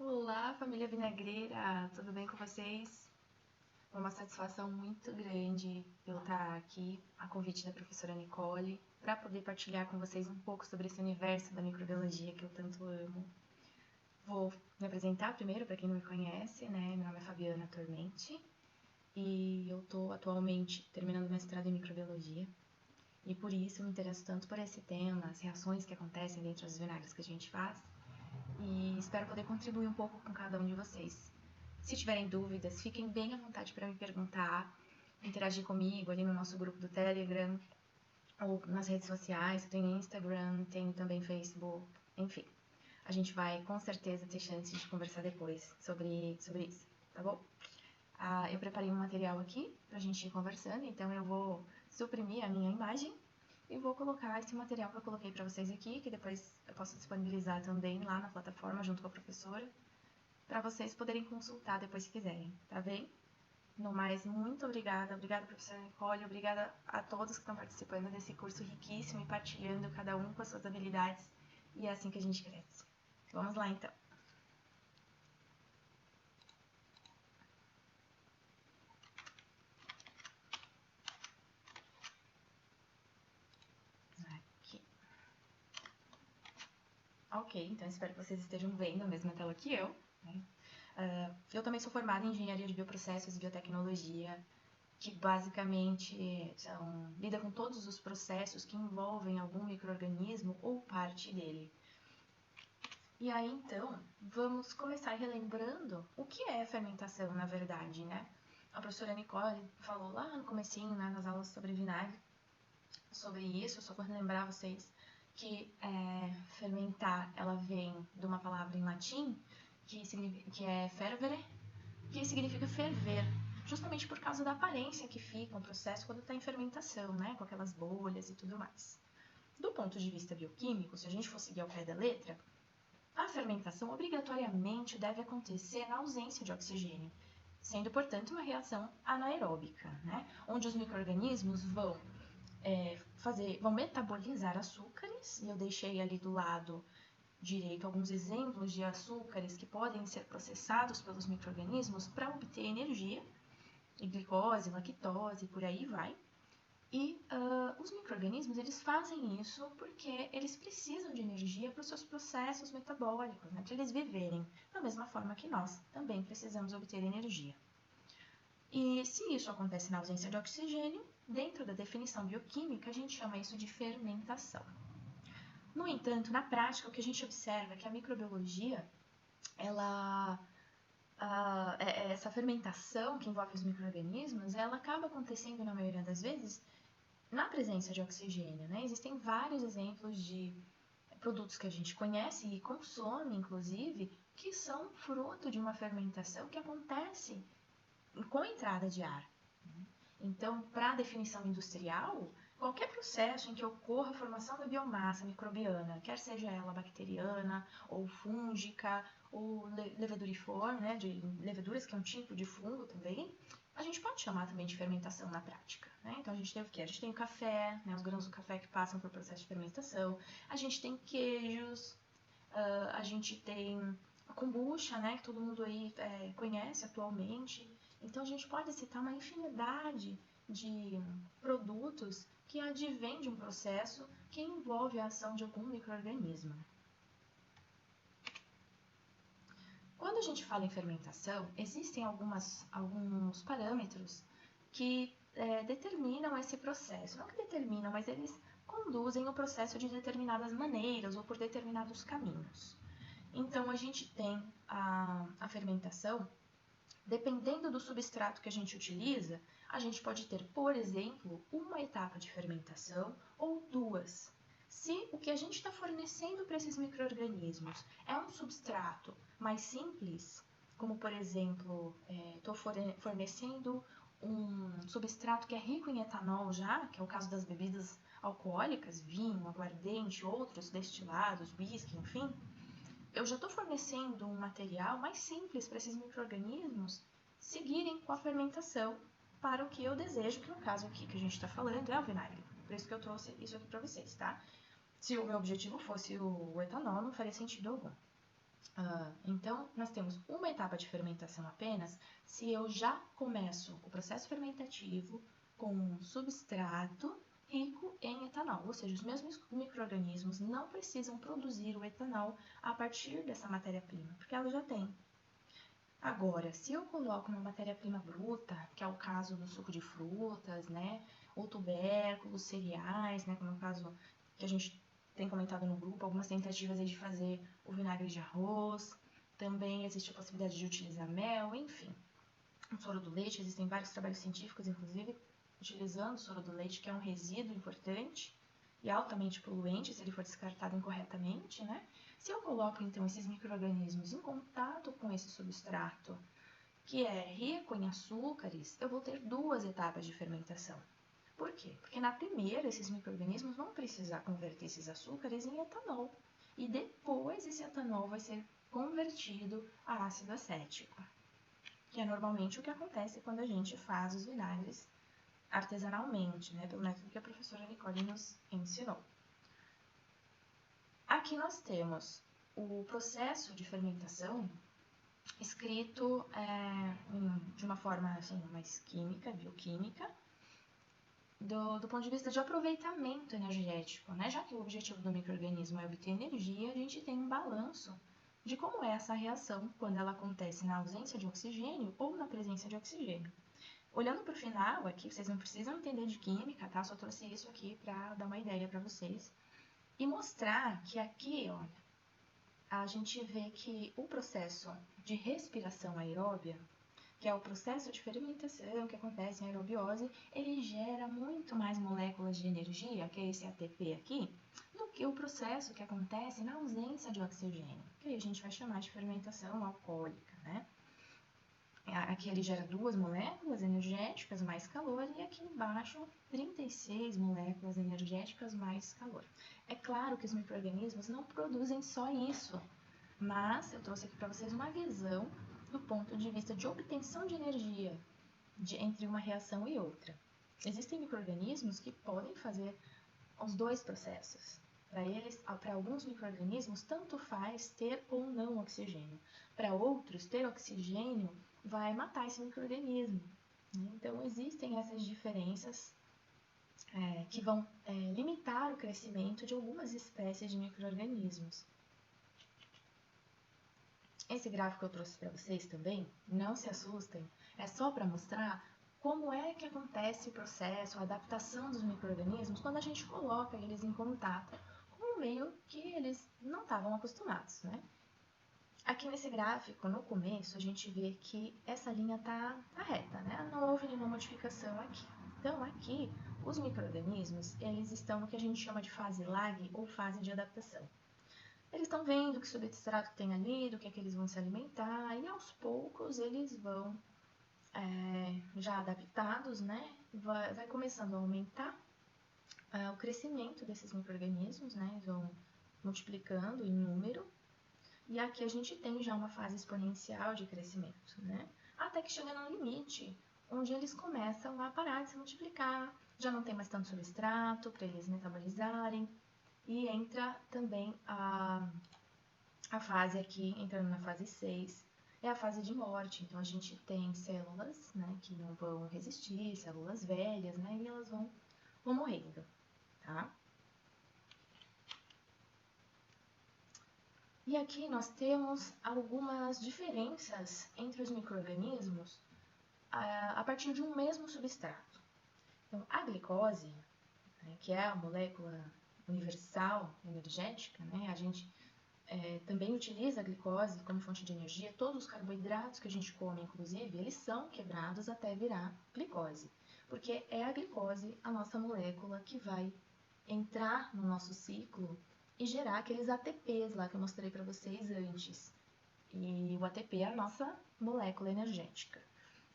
Olá, família vinagreira, tudo bem com vocês? É uma satisfação muito grande eu estar aqui, a convite da professora Nicole, para poder partilhar com vocês um pouco sobre esse universo da microbiologia que eu tanto amo. Vou me apresentar primeiro para quem não me conhece, né? Meu nome é Fabiana Tormenti e eu estou atualmente terminando o mestrado em microbiologia. E por isso eu me interesso tanto por esse tema, as reações que acontecem dentro dos vinagres que a gente faz, e espero poder contribuir um pouco com cada um de vocês. Se tiverem dúvidas, fiquem bem à vontade para me perguntar, interagir comigo ali no nosso grupo do Telegram ou nas redes sociais. Eu tenho Instagram, tenho também Facebook, enfim. A gente vai com certeza ter chance de conversar depois sobre isso, tá bom? Eu preparei um material aqui para a gente ir conversando, então eu vou suprimir a minha imagem e vou colocar esse material que eu coloquei para vocês aqui, que depois eu posso disponibilizar também lá na plataforma junto com a professora, para vocês poderem consultar depois se quiserem, tá bem? No mais, muito obrigada. Obrigada, professora Nicole. Obrigada a todos que estão participando desse curso riquíssimo e partilhando cada um com as suas habilidades. E é assim que a gente cresce. Vamos lá, então. Aqui. Ok, então espero que vocês estejam vendo a mesma tela que eu, né? Eu também sou formada em Engenharia de Bioprocessos e Biotecnologia, que basicamente lida com todos os processos que envolvem algum micro-organismo ou parte dele. E aí, então, vamos começar relembrando o que é fermentação, na verdade, né? A professora Nicole falou lá no comecinho, né, nas aulas sobre vinagre, sobre isso. Só vou relembrar vocês que fermentar, ela vem de uma palavra em latim, que é fervere, que significa ferver, justamente por causa da aparência que fica um processo quando está em fermentação, né, com aquelas bolhas e tudo mais. Do ponto de vista bioquímico, se a gente for seguir ao pé da letra, a fermentação obrigatoriamente deve acontecer na ausência de oxigênio, sendo, portanto, uma reação anaeróbica, né, onde os micro-organismos vão metabolizar açúcares, e eu deixei ali do lado direito alguns exemplos de açúcares que podem ser processados pelos micro-organismos para obter energia, e glicose, lactose, por aí vai. E os micro-organismos, eles fazem isso porque eles precisam de energia para os seus processos metabólicos, né, para eles viverem, da mesma forma que nós também precisamos obter energia. E se isso acontece na ausência de oxigênio, dentro da definição bioquímica, a gente chama isso de fermentação. No entanto, na prática, o que a gente observa é que a microbiologia, essa fermentação que envolve os micro-organismos, ela acaba acontecendo, na maioria das vezes, na presença de oxigênio, né? Existem vários exemplos de produtos que a gente conhece e consome, inclusive, que são fruto de uma fermentação que acontece com a entrada de ar. Então, para a definição industrial, qualquer processo em que ocorra a formação da biomassa microbiana, quer seja ela bacteriana, ou fúngica, ou leveduriforme, né, de leveduras, que é um tipo de fungo também, a gente pode chamar também de fermentação na prática, né? Então, a gente tem o quê? A gente tem o café, né, os grãos do café que passam por processo de fermentação, a gente tem queijos, a gente tem a kombucha, né, que todo mundo aí conhece atualmente. Então, a gente pode citar uma infinidade de produtos que advêm de um processo que envolve a ação de algum micro-organismo. Quando a gente fala em fermentação, existem alguns parâmetros que determinam esse processo. Não que determinam, mas eles conduzem o processo de determinadas maneiras ou por determinados caminhos. Então, a gente tem a fermentação. Dependendo do substrato que a gente utiliza, a gente pode ter, por exemplo, uma etapa de fermentação ou duas. Se o que a gente está fornecendo para esses micro-organismos é um substrato mais simples, como por exemplo, estou fornecendo um substrato que é rico em etanol já, que é o caso das bebidas alcoólicas, vinho, aguardente, outros destilados, whisky, enfim, eu já estou fornecendo um material mais simples para esses micro-organismos seguirem com a fermentação para o que eu desejo, que no caso aqui que a gente está falando é o vinagre. Por isso que eu trouxe isso aqui para vocês, tá? Se o meu objetivo fosse o etanol, não faria sentido algum. Então, nós temos uma etapa de fermentação apenas se eu já começo o processo fermentativo com um substrato rico em etanol, ou seja, os mesmos micro-organismos não precisam produzir o etanol a partir dessa matéria-prima, porque ela já tem. Agora, se eu coloco uma matéria-prima bruta, que é o caso do suco de frutas, né, ou tubérculos, cereais, né, como é o caso que a gente tem comentado no grupo, algumas tentativas aí de fazer o vinagre de arroz, também existe a possibilidade de utilizar mel, enfim. O soro do leite, existem vários trabalhos científicos, inclusive, utilizando o soro do leite, que é um resíduo importante e altamente poluente se ele for descartado incorretamente, né? Se eu coloco, então, esses micro-organismos em contato com esse substrato, que é rico em açúcares, eu vou ter duas etapas de fermentação. Por quê? Porque na primeira, esses micro-organismos vão precisar converter esses açúcares em etanol. E depois esse etanol vai ser convertido a ácido acético, que é normalmente o que acontece quando a gente faz os vinagres artesanalmente, né, pelo método que a professora Nicole nos ensinou. Aqui nós temos o processo de fermentação escrito de uma forma assim, mais química, bioquímica, do ponto de vista de aproveitamento energético, né? Já que o objetivo do micro-organismo é obter energia, a gente tem um balanço de como é essa reação quando ela acontece na ausência de oxigênio ou na presença de oxigênio. Olhando para o final aqui, vocês não precisam entender de química, tá? Só trouxe isso aqui para dar uma ideia para vocês e mostrar que aqui, olha, a gente vê que o processo de respiração aeróbia, que é o processo de fermentação que acontece em aerobiose, ele gera muito mais moléculas de energia, que é esse ATP aqui, do que o processo que acontece na ausência de oxigênio, que aí a gente vai chamar de fermentação alcoólica, né? Aqui ele gera 2 moléculas energéticas mais calor e aqui embaixo 36 moléculas energéticas mais calor. É claro que os micro-organismos não produzem só isso, mas eu trouxe aqui para vocês uma visão do ponto de vista de obtenção de energia entre uma reação e outra. Existem micro-organismos que podem fazer os dois processos. Para alguns micro-organismos, tanto faz ter ou não oxigênio. Para outros, ter oxigênio vai matar esse micro-organismo. Então, existem essas diferenças que vão limitar o crescimento de algumas espécies de micro-organismos. Esse gráfico que eu trouxe para vocês também, não se assustem, é só para mostrar como é que acontece o processo, a adaptação dos micro-organismos quando a gente coloca eles em contato com um meio que eles não estavam acostumados, né? Aqui nesse gráfico, no começo, a gente vê que essa linha tá reta, né? Não houve nenhuma modificação aqui. Então, aqui, os micro-organismos, eles estão no que a gente chama de fase lag ou fase de adaptação. Eles estão vendo que substrato tem ali, do que é que eles vão se alimentar, e aos poucos eles vão, já adaptados, né? Vai começando a aumentar o crescimento desses micro-organismos, né? Eles vão multiplicando em número. E aqui a gente tem já uma fase exponencial de crescimento, né? Até que chega num limite, onde eles começam a parar de se multiplicar, já não tem mais tanto substrato para eles metabolizarem, e entra também a fase aqui, entrando na fase 6, é a fase de morte. Então, a gente tem células, né, que não vão resistir, células velhas, né, e elas vão morrendo, tá? E aqui nós temos algumas diferenças entre os micro-organismos a partir de um mesmo substrato. Então, a glicose, né, que é a molécula universal energética, né, a gente também utiliza a glicose como fonte de energia. Todos os carboidratos que a gente come, inclusive, eles são quebrados até virar glicose, porque é a glicose a nossa molécula que vai entrar no nosso ciclo e gerar aqueles ATPs lá que eu mostrei para vocês antes. E o ATP é a nossa molécula energética.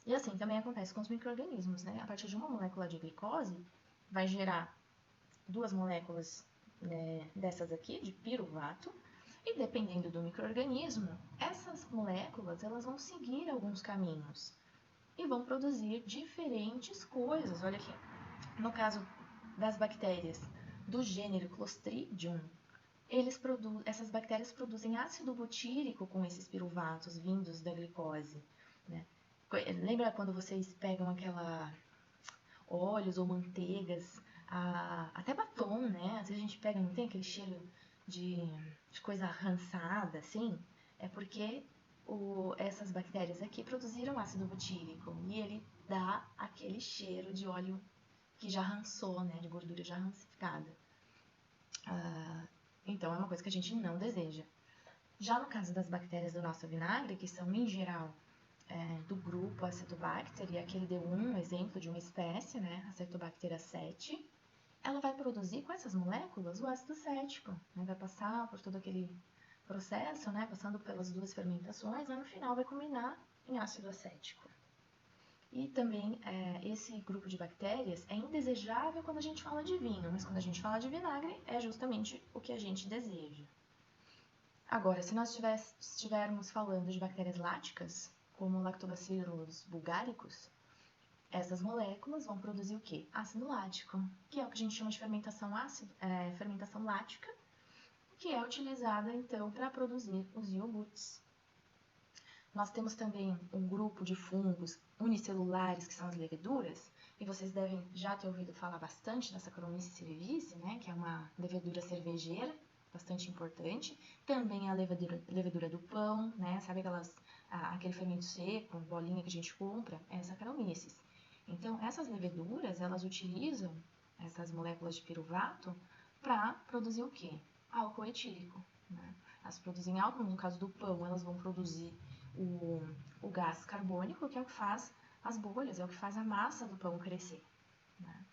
E assim também acontece com os micro-organismos, né? A partir de uma molécula de glicose, vai gerar 2 moléculas dessas aqui, de piruvato, e dependendo do micro-organismo, essas moléculas elas vão seguir alguns caminhos e vão produzir diferentes coisas. Olha aqui, no caso das bactérias do gênero Clostridium, essas bactérias produzem ácido butírico com esses piruvatos vindos da glicose, né? Lembra quando vocês pegam aquela óleos ou manteigas, até batom, né? Às vezes a gente pega, não tem aquele cheiro de coisa rançada, assim? É porque essas bactérias aqui produziram ácido butírico e ele dá aquele cheiro de óleo que já rançou, né? De gordura já rancificada. Então, é uma coisa que a gente não deseja. Já no caso das bactérias do nosso vinagre, que são, em geral, do grupo Acetobacter, e aqui ele deu um exemplo de uma espécie, né, Acetobacter aceti, ela vai produzir com essas moléculas o ácido cético, né, vai passar por todo aquele processo, né, passando pelas duas fermentações, e no final vai culminar em ácido acético. E também esse grupo de bactérias é indesejável quando a gente fala de vinho, mas quando a gente fala de vinagre é justamente o que a gente deseja. Agora, se nós estivermos falando de bactérias láticas, como Lactobacillus bulgaricus, essas moléculas vão produzir o quê? Ácido lático, que é o que a gente chama de fermentação lática, que é utilizada então para produzir os iogurtes. Nós temos também um grupo de fungos unicelulares, que são as leveduras, e vocês devem já ter ouvido falar bastante da Saccharomyces cerevisiae, né, que é uma levedura cervejeira, bastante importante. Também a levedura do pão, né, sabe aquele fermento seco, bolinha que a gente compra, é Saccharomyces. Então, essas leveduras, elas utilizam essas moléculas de piruvato para produzir o quê? Álcool etílico, né? Elas produzem álcool, no caso do pão, elas vão produzir o gás carbônico, que é o que faz as bolhas, é o que faz a massa do pão crescer, né?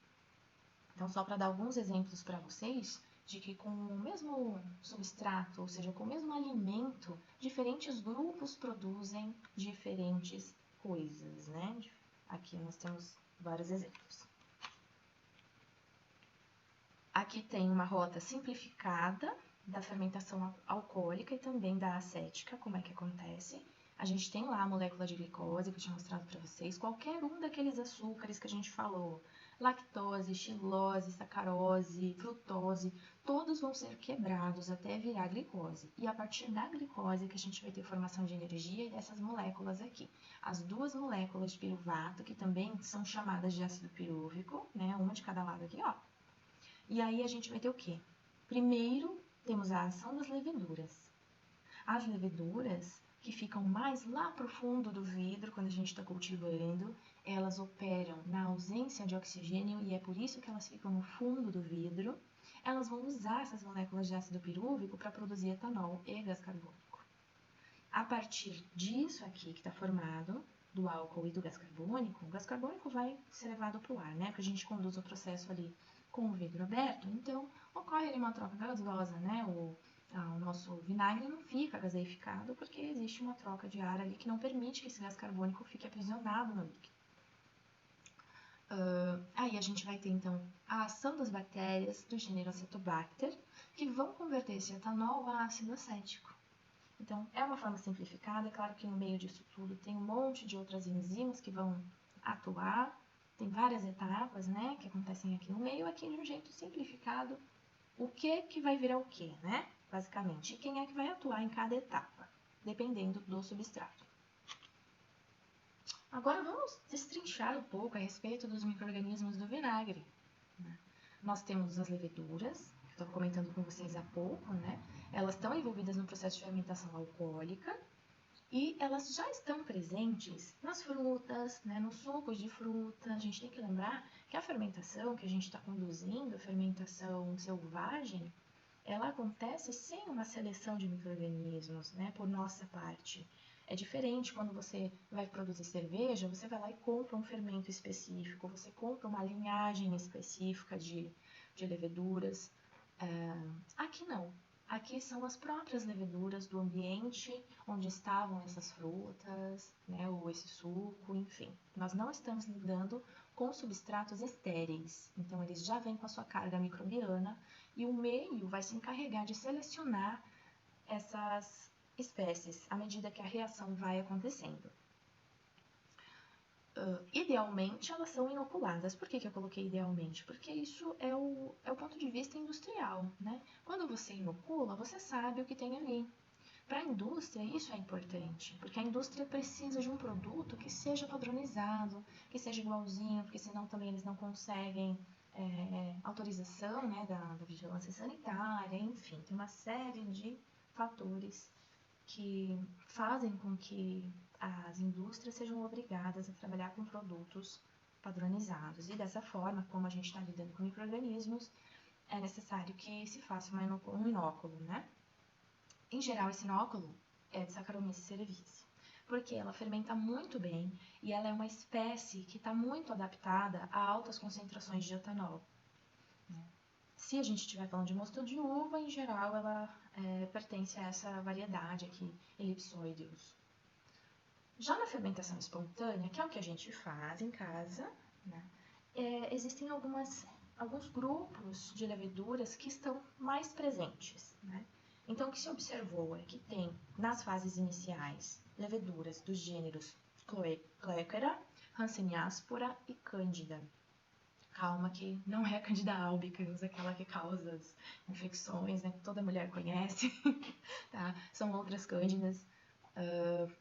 Então, só para dar alguns exemplos para vocês, de que com o mesmo substrato, ou seja, com o mesmo alimento, diferentes grupos produzem diferentes coisas, né? Aqui nós temos vários exemplos. Aqui tem uma rota simplificada da fermentação alcoólica e também da acética, como é que acontece. A gente tem lá a molécula de glicose, que eu tinha mostrado para vocês, qualquer um daqueles açúcares que a gente falou, lactose, xilose, sacarose, frutose, todos vão ser quebrados até virar glicose. E a partir da glicose que a gente vai ter formação de energia e dessas moléculas aqui. As duas moléculas de piruvato, que também são chamadas de ácido pirúvico, né? Uma de cada lado aqui, ó. E aí a gente vai ter o quê? Primeiro, temos a ação das leveduras. As leveduras, que ficam mais lá para o fundo do vidro, quando a gente está cultivando, elas operam na ausência de oxigênio e é por isso que elas ficam no fundo do vidro. Elas vão usar essas moléculas de ácido pirúvico para produzir etanol e gás carbônico. A partir disso aqui que está formado, do álcool e do gás carbônico, o gás carbônico vai ser levado para o ar, né? Porque a gente conduz o processo ali com o vidro aberto, então ocorre ali uma troca gasosa, né? O nosso vinagre não fica gaseificado porque existe uma troca de ar ali que não permite que esse gás carbônico fique aprisionado no líquido. Aí a gente vai ter então a ação das bactérias do gênero Acetobacter que vão converter esse etanol a ácido acético. Então, é uma forma simplificada, é claro que no meio disso tudo tem um monte de outras enzimas que vão atuar, tem várias etapas, né, que acontecem aqui no meio, aqui de um jeito simplificado, o que vai virar o que, né, basicamente, e quem é que vai atuar em cada etapa, dependendo do substrato. Agora vamos destrinchar um pouco a respeito dos micro-organismos do vinagre. Nós temos as leveduras, que eu estava comentando com vocês há pouco, né? Elas estão envolvidas no processo de fermentação alcoólica e elas já estão presentes nas frutas, né? Nos sucos de fruta. A gente tem que lembrar que a fermentação que a gente está conduzindo, a fermentação selvagem, ela acontece sem uma seleção de micro-organismos, né? Por nossa parte. É diferente quando você vai produzir cerveja, você vai lá e compra um fermento específico, você compra uma linhagem específica de leveduras. Aqui não. Aqui são as próprias leveduras do ambiente onde estavam essas frutas, né, ou esse suco, enfim. Nós não estamos lidando com substratos estéreis, então eles já vêm com a sua carga microbiana e o meio vai se encarregar de selecionar essas espécies à medida que a reação vai acontecendo. idealmente elas são inoculadas. Por que eu coloquei idealmente? Porque isso é o ponto de vista industrial, né? Quando você inocula, você sabe o que tem ali. Para a indústria, isso é importante, porque a indústria precisa de um produto que seja padronizado, que seja igualzinho, porque senão também eles não conseguem autorização, né, da vigilância sanitária, enfim, tem uma série de fatores que fazem com que as indústrias sejam obrigadas a trabalhar com produtos padronizados. E dessa forma, como a gente está lidando com micro-organismos, é necessário que se faça um inóculo, né? Em geral, esse inóculo é de Saccharomyces cerevisiae, porque ela fermenta muito bem e ela é uma espécie que está muito adaptada a altas concentrações de etanol. Se a gente estiver falando de mosto de uva, em geral, ela pertence a essa variedade aqui, Ellipsoideus. Já na fermentação espontânea, que é o que a gente faz em casa, né, existem alguns grupos de leveduras que estão mais presentes, né? Então, o que se observou é que tem, nas fases iniciais, leveduras dos gêneros Cloequera, Hanseníaspora e Cândida. Calma que não é a Candida albicans, aquela que causa as infecções, né, que toda mulher conhece, tá? São outras cândidas.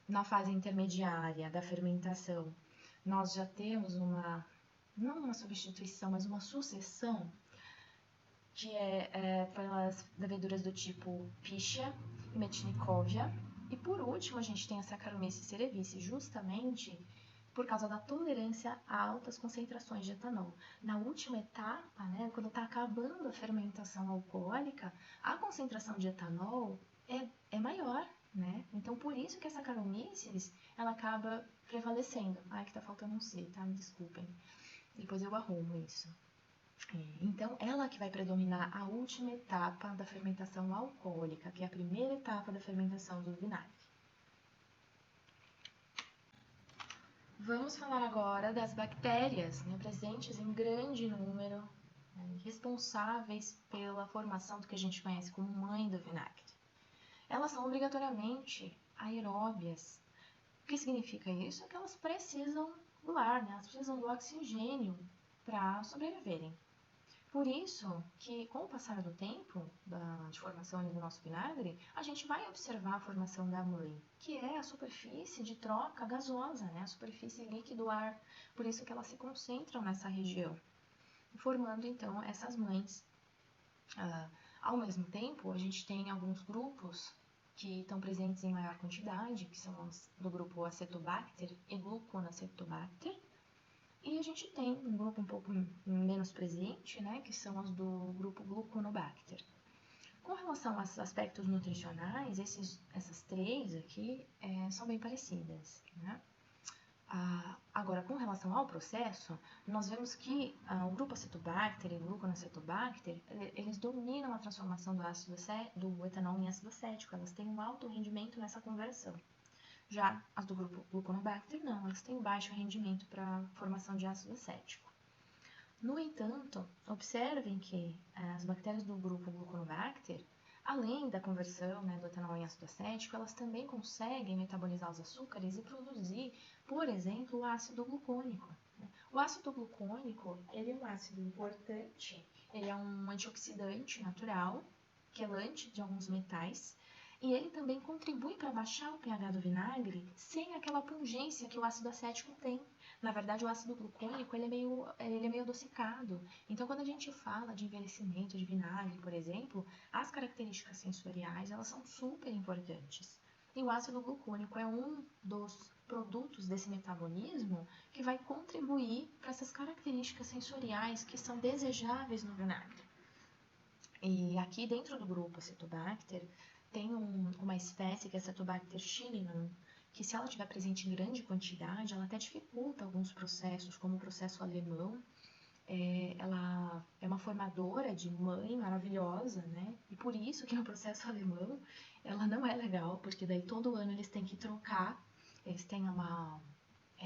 Na fase intermediária da fermentação, nós já temos não uma substituição, mas uma sucessão que pelas leveduras do tipo Pichia e Metnicovia. E por último, a gente tem a Saccharomyces cerevisiae, justamente por causa da tolerância a altas concentrações de etanol. Na última etapa, né, quando está acabando a fermentação alcoólica, a concentração de etanol é maior, né? Então, por isso que a Saccharomyces, ela acaba prevalecendo. Ai, que tá faltando um C, tá? Me desculpem. Depois eu arrumo isso. Então, ela que vai predominar a última etapa da fermentação alcoólica, que é a primeira etapa da fermentação do vinagre. Vamos falar agora das bactérias, né, presentes em grande número, né, responsáveis pela formação do que a gente conhece como mãe do vinagre. Elas são obrigatoriamente aeróbias. O que significa isso? É que elas precisam do ar, né? Elas precisam do oxigênio para sobreviverem. Por isso que, com o passar do tempo de formação do nosso vinagre, a gente vai observar a formação da mãe, que é a superfície de troca gasosa, né? A superfície líquido-ar. Por isso que elas se concentram nessa região, formando então essas mães. Ao mesmo tempo, a gente tem alguns grupos que estão presentes em maior quantidade, que são os do grupo Acetobacter e Gluconacetobacter. E a gente tem um grupo um pouco menos presente, né, que são os do grupo Gluconobacter. Com relação aos aspectos nutricionais, essas três aqui são bem parecidas, né? Agora, com relação ao processo, nós vemos que o grupo Acetobacter e o Gluconacetobacter, eles dominam a transformação do etanol em ácido acético, elas têm um alto rendimento nessa conversão. Já as do grupo Gluconobacter, não, elas têm baixo rendimento para a formação de ácido acético. No entanto, observem que as bactérias do grupo Gluconobacter, além da conversão, né, do etanol em ácido acético, elas também conseguem metabolizar os açúcares e produzir, por exemplo, o ácido glucônico. O ácido glucônico, ele é um ácido importante, ele é um antioxidante natural, quelante de alguns metais, e ele também contribui para baixar o pH do vinagre sem aquela pungência que o ácido acético tem. Na verdade, o ácido glucônico ele é meio adocicado. Então, quando a gente fala de envelhecimento de vinagre, por exemplo, as características sensoriais elas são super importantes. E o ácido glucônico é um dos produtos desse metabolismo que vai contribuir para essas características sensoriais que são desejáveis no vinagre. E aqui dentro do grupo Acetobacter, tem uma espécie que é Acetobacter chilinum, que se ela estiver presente em grande quantidade, ela até dificulta alguns processos, como o processo alemão. Ela é uma formadora de mãe maravilhosa, né? E por isso que no processo alemão ela não é legal, porque daí todo ano eles têm que trocar, eles têm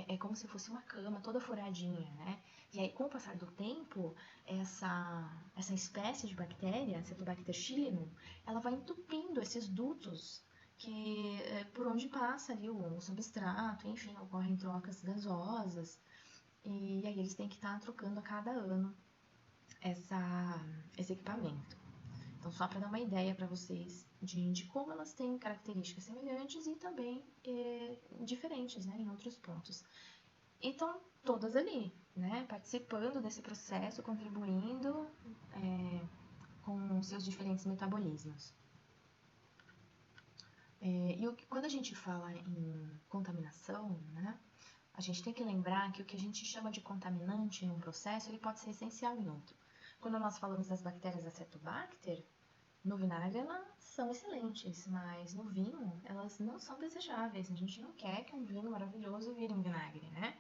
é como se fosse uma cama toda furadinha, né? E aí, com o passar do tempo, essa espécie de bactéria, Acetobacter chilinum, ela vai entupindo esses dutos que por onde passa ali o substrato, enfim, ocorrem trocas gasosas, e aí eles têm que estar trocando a cada ano esse equipamento. Então, só para dar uma ideia para vocês de como elas têm características semelhantes e também diferentes, né, em outros pontos. Então, todas ali, né, participando desse processo, contribuindo com seus diferentes metabolismos. Quando a gente fala em contaminação, né, a gente tem que lembrar que o que a gente chama de contaminante em um processo, ele pode ser essencial em outro. Quando nós falamos das bactérias Acetobacter, no vinagre elas são excelentes, mas no vinho elas não são desejáveis. A gente não quer que um vinho maravilhoso vire um vinagre, né?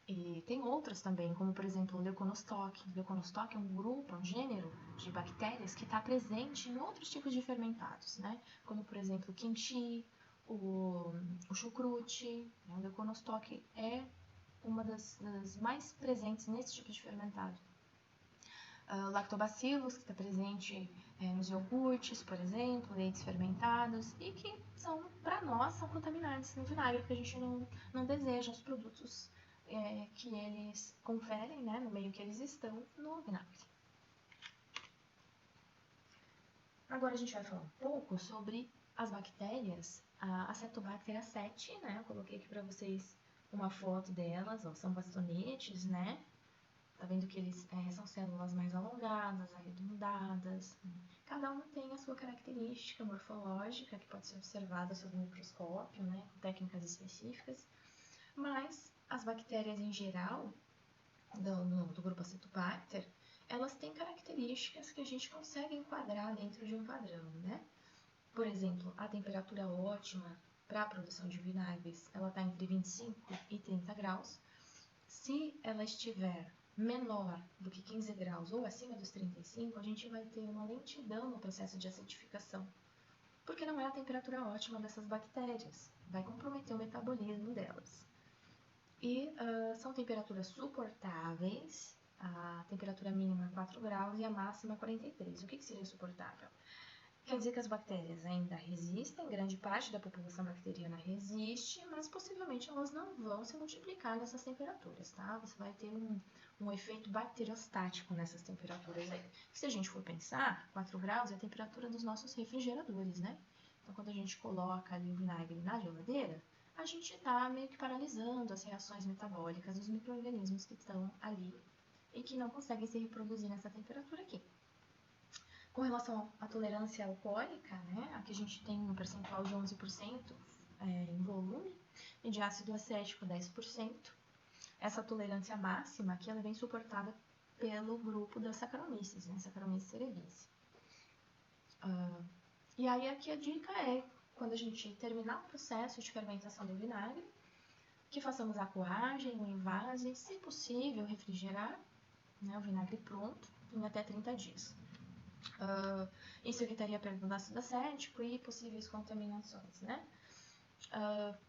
E tem outras também, como por exemplo o Leuconostoc. O Leuconostoc é um grupo, um gênero de bactérias que está presente em outros tipos de fermentados, né? Como por exemplo o kimchi, o chucrute. Né? O Leuconostoc é uma das mais presentes nesse tipo de fermentado. Lactobacillus, que está presente nos iogurtes, por exemplo, leites fermentados, e que são, para nós, são contaminantes no vinagre, porque a gente não deseja os produtos que eles conferem, né, no meio que eles estão no vinagre. Agora a gente vai falar um pouco sobre as bactérias, a Acetobacter A7, né, eu coloquei aqui para vocês uma foto delas, ó, são bastonetes, né, tá vendo que eles são células mais alongadas, arredondadas. Cada uma tem a sua característica morfológica, que pode ser observada sob o microscópio, né, com técnicas específicas. Mas as bactérias em geral, do grupo Acetobacter, elas têm características que a gente consegue enquadrar dentro de um padrão, né? Por exemplo, a temperatura ótima para a produção de vinagres, ela está entre 25 e 30 graus. Se ela estiver menor do que 15 graus ou acima dos 35, a gente vai ter uma lentidão no processo de acidificação, porque não é a temperatura ótima dessas bactérias, vai comprometer o metabolismo delas. E são temperaturas suportáveis, a temperatura mínima é 4 graus e a máxima 43. O que seria suportável? Quer dizer que as bactérias ainda resistem, grande parte da população bacteriana resiste, mas possivelmente elas não vão se multiplicar nessas temperaturas, tá? Você vai ter um efeito bacteriostático nessas temperaturas aí. Se a gente for pensar, 4 graus é a temperatura dos nossos refrigeradores, né? Então, quando a gente coloca ali o vinagre na geladeira, a gente está meio que paralisando as reações metabólicas dos micro-organismos que estão ali e que não conseguem se reproduzir nessa temperatura aqui. Com relação à tolerância alcoólica, né, aqui a gente tem um percentual de 11% em volume e de ácido acético 10%. Essa tolerância máxima aqui ela é bem suportada pelo grupo das Saccharomyces, né, Saccharomyces cerevisiae. E aí aqui a dica é, quando a gente terminar o processo de fermentação do vinagre, que façamos a coagem, o envase, se possível refrigerar, né, o vinagre pronto em até 30 dias. Isso evitaria a perda do ácido acético e possíveis contaminações, né?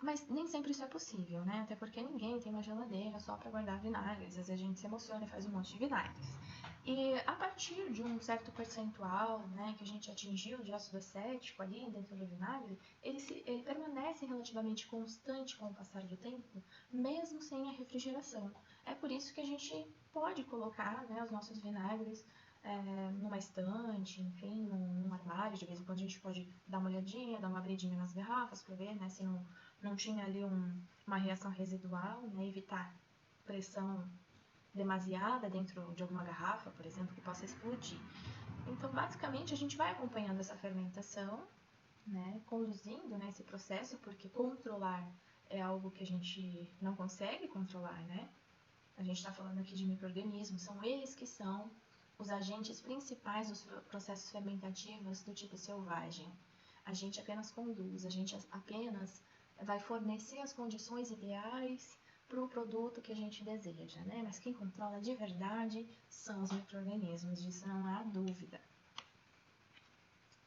Mas nem sempre isso é possível, né? Até porque ninguém tem uma geladeira só para guardar vinagres. Às vezes a gente se emociona e faz um monte de vinagres. E a partir de um certo percentual, né, que a gente atingiu de ácido acético ali dentro do vinagre, ele permanece relativamente constante com o passar do tempo, mesmo sem a refrigeração. É por isso que a gente pode colocar, né, os nossos vinagres numa estante, enfim, num armário. De vez em quando a gente pode dar uma olhadinha, dar uma abridinha nas garrafas para ver, né, se não tinha ali uma reação residual, né, evitar pressão demasiada dentro de alguma garrafa, por exemplo, que possa explodir. Então, basicamente, a gente vai acompanhando essa fermentação, né, conduzindo, né, esse processo, porque controlar é algo que a gente não consegue controlar, né? A gente está falando aqui de micro-organismos, são eles que são os agentes principais dos processos fermentativos do tipo selvagem. A gente apenas conduz, a gente apenas vai fornecer as condições ideais para o produto que a gente deseja, né? Mas quem controla de verdade são os micro-organismos, disso não há dúvida.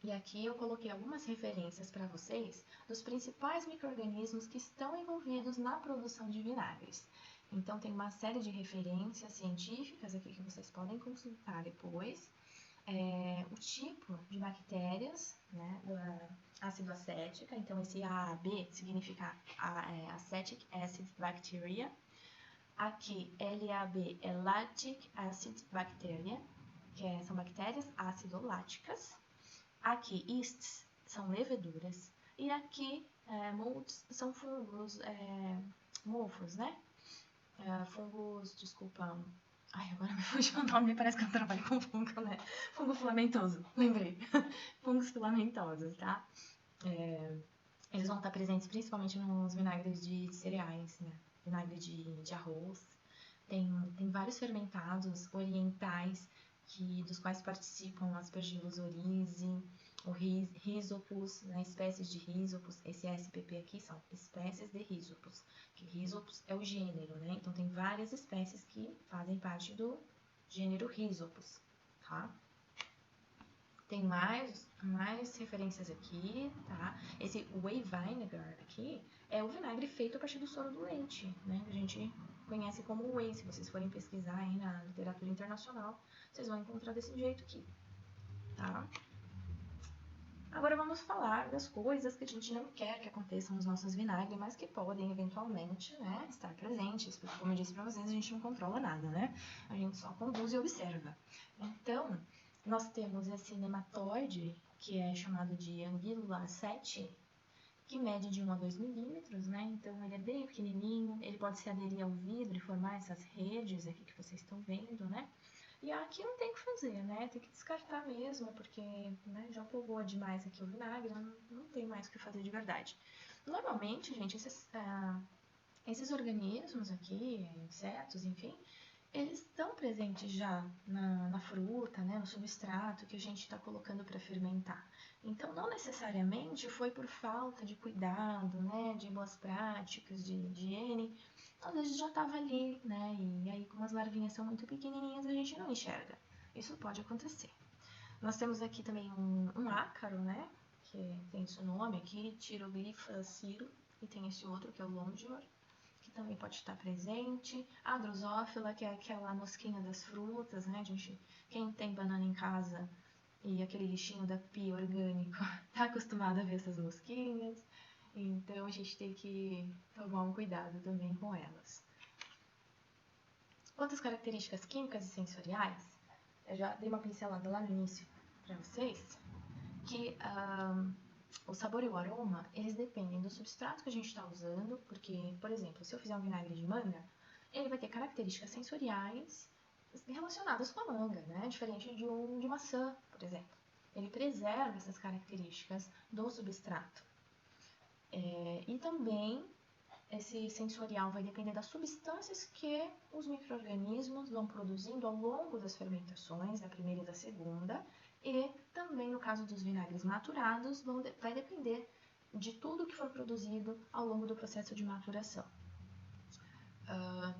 E aqui eu coloquei algumas referências para vocês dos principais micro-organismos que estão envolvidos na produção de vinagres. Então, tem uma série de referências científicas aqui que vocês podem consultar depois. O tipo de bactérias, né, ácido acética, então esse AAB significa Acetic Acid Bacteria. Aqui, LAB é Lactic Acid Bacteria, são bactérias ácido-láticas. Aqui, yeasts são leveduras. E aqui, molds são fungos, mofos, né? Fungos, desculpa. Ai, agora me fugiu o nome, parece que eu trabalho com fungo, né? Fungo filamentoso, lembrei. Fungos filamentosos, tá? Eles vão estar presentes principalmente nos vinagres de cereais, né? Vinagre de arroz. Tem vários fermentados orientais dos quais participam Aspergillus oryzae, o Rhizopus, né, espécies de Rhizopus. Esse SPP aqui são espécies de Rhizopus, que Rhizopus é o gênero, né? Então tem várias espécies que fazem parte do gênero Rhizopus, tá? Tem mais referências aqui, tá? Esse whey vinegar aqui é o vinagre feito a partir do soro do leite, né? Que a gente conhece como whey. Se vocês forem pesquisar aí na literatura internacional, vocês vão encontrar desse jeito aqui, tá? Agora vamos falar das coisas que a gente não quer que aconteçam nos nossos vinagres, mas que podem eventualmente, né, estar presentes, porque como eu disse pra vocês, a gente não controla nada, né? A gente só conduz e observa. Então, nós temos esse nematóide, que é chamado de Anguilla 7, que mede de 1 a 2 milímetros, né? Então ele é bem pequenininho, ele pode se aderir ao vidro e formar essas redes aqui que vocês estão vendo, né? E aqui não tem o que fazer, né? Tem que descartar mesmo, porque né, já povoa demais aqui o vinagre, não tem mais o que fazer de verdade. Normalmente, gente, esses organismos aqui, insetos, enfim, eles estão presentes já na fruta, né, no substrato que a gente está colocando para fermentar. Então, não necessariamente foi por falta de cuidado, né, de boas práticas, de higiene, às vezes já estava ali, né, e aí como as larvinhas são muito pequenininhas, a gente não enxerga. Isso pode acontecer. Nós temos aqui também um ácaro, né, que tem esse nome aqui, Thyroglypha ciro, e tem esse outro que é o Longior, que também pode estar presente. A drosófila, que é aquela mosquinha das frutas, né? Quem tem banana em casa e aquele lixinho da pia orgânico tá acostumado a ver essas mosquinhas. Então a gente tem que tomar um cuidado também com elas. Outras características químicas e sensoriais, eu já dei uma pincelada lá no início para vocês, que o sabor e o aroma, eles dependem do substrato que a gente está usando, porque, por exemplo, se eu fizer um vinagre de manga, ele vai ter características sensoriais relacionadas com a manga, né? Diferente de maçã, por exemplo. Ele preserva essas características do substrato. E também esse sensorial vai depender das substâncias que os micro-organismos vão produzindo ao longo das fermentações, da primeira e da segunda, e também no caso dos vinagres maturados, vai depender de tudo que for produzido ao longo do processo de maturação.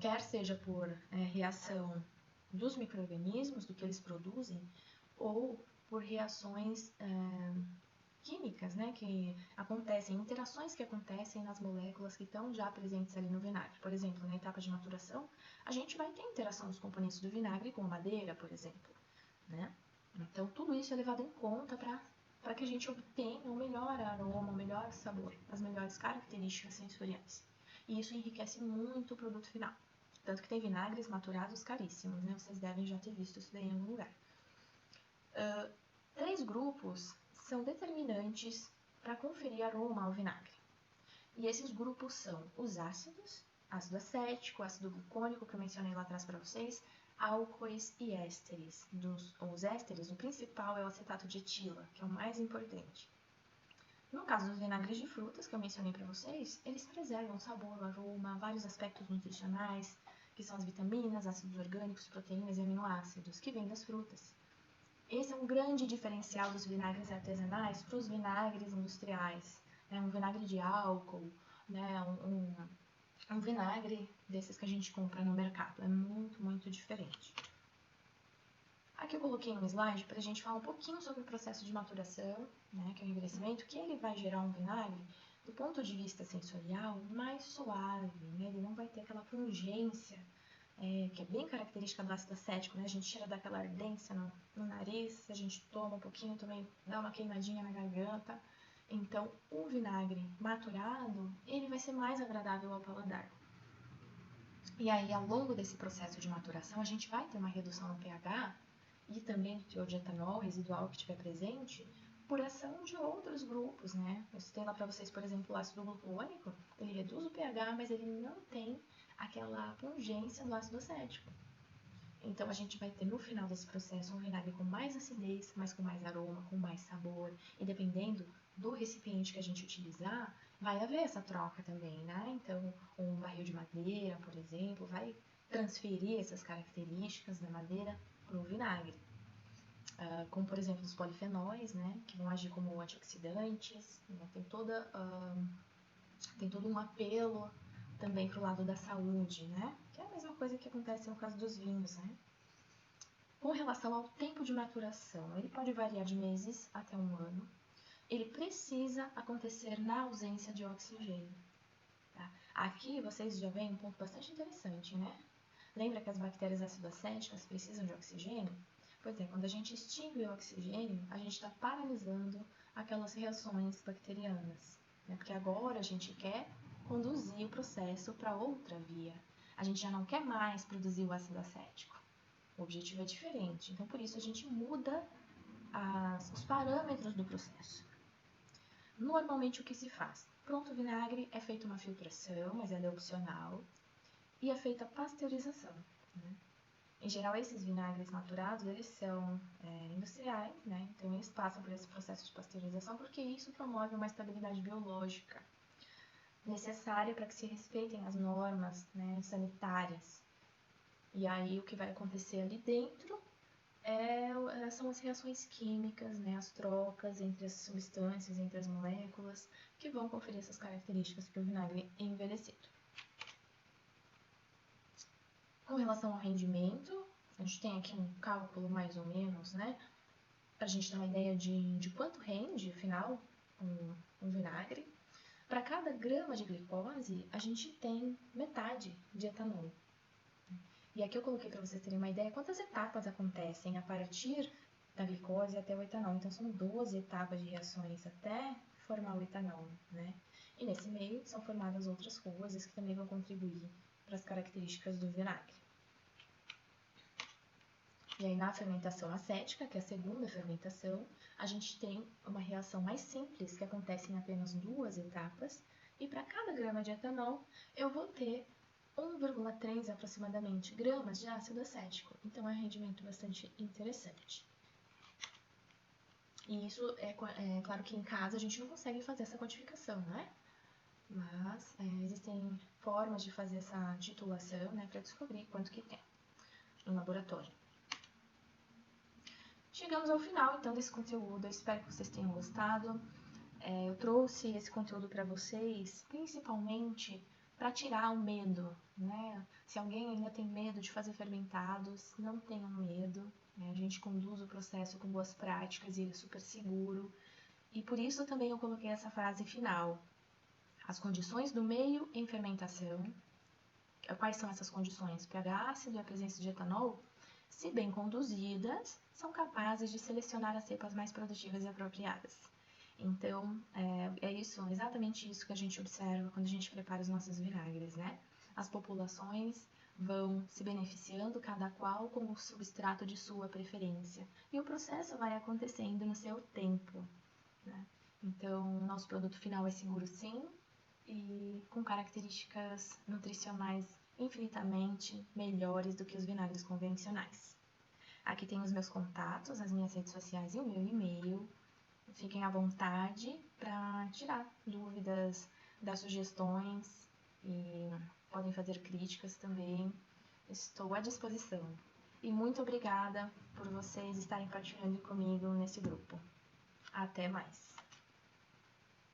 Quer seja por reação dos micro-organismos, do que eles produzem, ou por reações químicas, né, que acontecem, interações que acontecem nas moléculas que estão já presentes ali no vinagre. Por exemplo, na etapa de maturação, a gente vai ter interação dos componentes do vinagre com a madeira, por exemplo, né? Então, tudo isso é levado em conta para que a gente obtenha o melhor aroma, o melhor sabor, as melhores características sensoriais. E isso enriquece muito o produto final. Tanto que tem vinagres maturados caríssimos, né? Vocês devem já ter visto isso daí em algum lugar. 3 grupos são determinantes para conferir aroma ao vinagre. E esses grupos são os ácidos, ácido acético, ácido glucônico, que eu mencionei lá atrás para vocês, álcoois e ésteres. Os ésteres, o principal é o acetato de etila, que é o mais importante. No caso dos vinagres de frutas, que eu mencionei para vocês, eles preservam o sabor, o aroma, vários aspectos nutricionais, que são as vitaminas, ácidos orgânicos, proteínas e aminoácidos, que vêm das frutas. Esse é um grande diferencial dos vinagres artesanais para os vinagres industriais. Um vinagre de álcool, né? um vinagre desses que a gente compra no mercado. É muito, muito diferente. Aqui eu coloquei um slide para a gente falar um pouquinho sobre o processo de maturação, né? Que é o envelhecimento, que ele vai gerar um vinagre, do ponto de vista sensorial, mais suave, né? Ele não vai ter aquela pungência que é bem característica do ácido acético, né? A gente tira daquela ardência no nariz, a gente toma um pouquinho também, dá uma queimadinha na garganta. Então, o vinagre maturado, ele vai ser mais agradável ao paladar. E aí, ao longo desse processo de maturação, a gente vai ter uma redução no pH e também do teor de etanol residual que estiver presente, por ação de outros grupos, né? Eu citei lá para vocês, por exemplo, o ácido glucônico, ele reduz o pH, mas ele não tem aquela pungência do ácido acético. Então, a gente vai ter no final desse processo um vinagre com mais acidez, mas com mais aroma, com mais sabor. E dependendo do recipiente que a gente utilizar, vai haver essa troca também, né? Então, um barril de madeira, por exemplo, vai transferir essas características da madeira para o vinagre. Como, por exemplo, os polifenóis, né? Que vão agir como antioxidantes. Né? Tem todo um apelo também para o lado da saúde, né? Que é a mesma coisa que acontece no caso dos vinhos, né? Com relação ao tempo de maturação, ele pode variar de meses até um ano. Ele precisa acontecer na ausência de oxigênio. Tá? Aqui vocês já veem um ponto bastante interessante, né? Lembra que as bactérias acidocéticas precisam de oxigênio? Pois é, quando a gente extingue o oxigênio, a gente está paralisando aquelas reações bacterianas. Né? Porque agora a gente quer conduzir o processo para outra via. A gente já não quer mais produzir o ácido acético. O objetivo é diferente, então por isso a gente muda os parâmetros do processo. Normalmente o que se faz? Pronto, o vinagre é feita uma filtração, mas ela é opcional, e é feita a pasteurização. Né? Em geral, esses vinagres maturados, eles são industriais, né? Então eles passam por esse processo de pasteurização porque isso promove uma estabilidade biológica necessária para que se respeitem as normas, né, sanitárias. E aí o que vai acontecer ali dentro são as reações químicas, né, as trocas entre as substâncias, entre as moléculas, que vão conferir essas características para o vinagre envelhecido. Com relação ao rendimento, a gente tem aqui um cálculo mais ou menos, né, para a gente ter uma ideia de quanto rende, afinal, um vinagre. Para cada grama de glicose, a gente tem metade de etanol. E aqui eu coloquei para vocês terem uma ideia quantas etapas acontecem a partir da glicose até o etanol. Então, são 12 etapas de reações até formar o etanol, né? E nesse meio são formadas outras coisas que também vão contribuir para as características do vinagre. E aí, na fermentação acética, que é a segunda fermentação, a gente tem uma reação mais simples, que acontece em apenas 2 etapas. E para cada grama de etanol, eu vou ter 1,3 aproximadamente gramas de ácido acético. Então, é um rendimento bastante interessante. E isso é claro que em casa a gente não consegue fazer essa quantificação, né? Mas existem formas de fazer essa titulação, né, para descobrir quanto que tem no laboratório. Chegamos ao final, então, desse conteúdo. Eu espero que vocês tenham gostado. Eu trouxe esse conteúdo para vocês, principalmente para tirar o medo, né? Se alguém ainda tem medo de fazer fermentados, não tenham medo. Né? A gente conduz o processo com boas práticas e ele é super seguro. E por isso também eu coloquei essa frase final. As condições do meio em fermentação. Quais são essas condições? O pH ácido e a presença de etanol, se bem conduzidas, são capazes de selecionar as cepas mais produtivas e apropriadas. Então, é exatamente isso que a gente observa quando a gente prepara os nossos vinagres, né? As populações vão se beneficiando, cada qual com o substrato de sua preferência. E o processo vai acontecendo no seu tempo, né? Então, o nosso produto final é seguro sim, e com características nutricionais infinitamente melhores do que os vinagres convencionais. Aqui tem os meus contatos, as minhas redes sociais e o meu e-mail. Fiquem à vontade para tirar dúvidas, dar sugestões e podem fazer críticas também. Estou à disposição. E muito obrigada por vocês estarem partilhando comigo nesse grupo. Até mais!